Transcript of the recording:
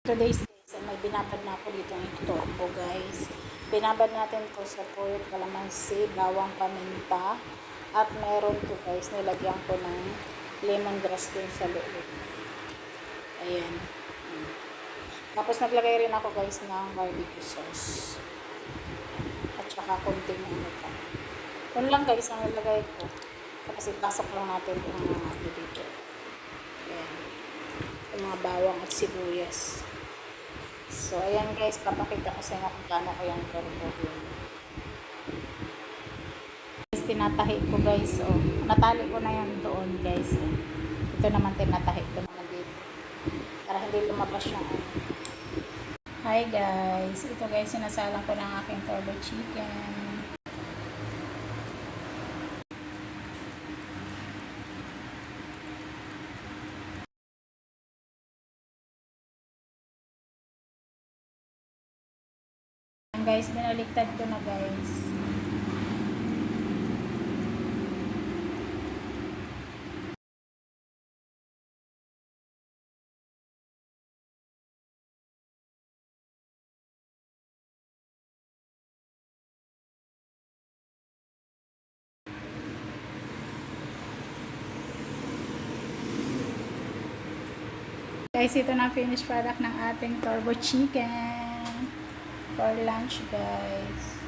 Today's guys, ay may binabad na ako dito ng turbo guys. Binabad natin to sa toyo, kalamansi, bawang, paminta. At meron to guys, nilagyan ko ng lemongrass din sa loob. Ayan. Tapos naglagay rin ako guys ng barbecue sauce. At saka konting ano pa. Yun lang guys ang nilagay ko. Tapos ipasok lang natin yung mga dito. Ayan. Yung mga bawang at sibuyas. So, ayan guys, papakita ko sa inyo kung paano ko yung turbo. Guys, tinatahi ko guys, oh. Natali ko na yan doon guys, oh. Ito naman tinatahi ko naman dito. Para hindi lumabas yung ano. Hi guys, ito guys, sinasalang ko ng aking turbo chicken. Guys, binaliktad ko na guys. Guys, ito na finished product ng ating turbo chicken for lunch guys.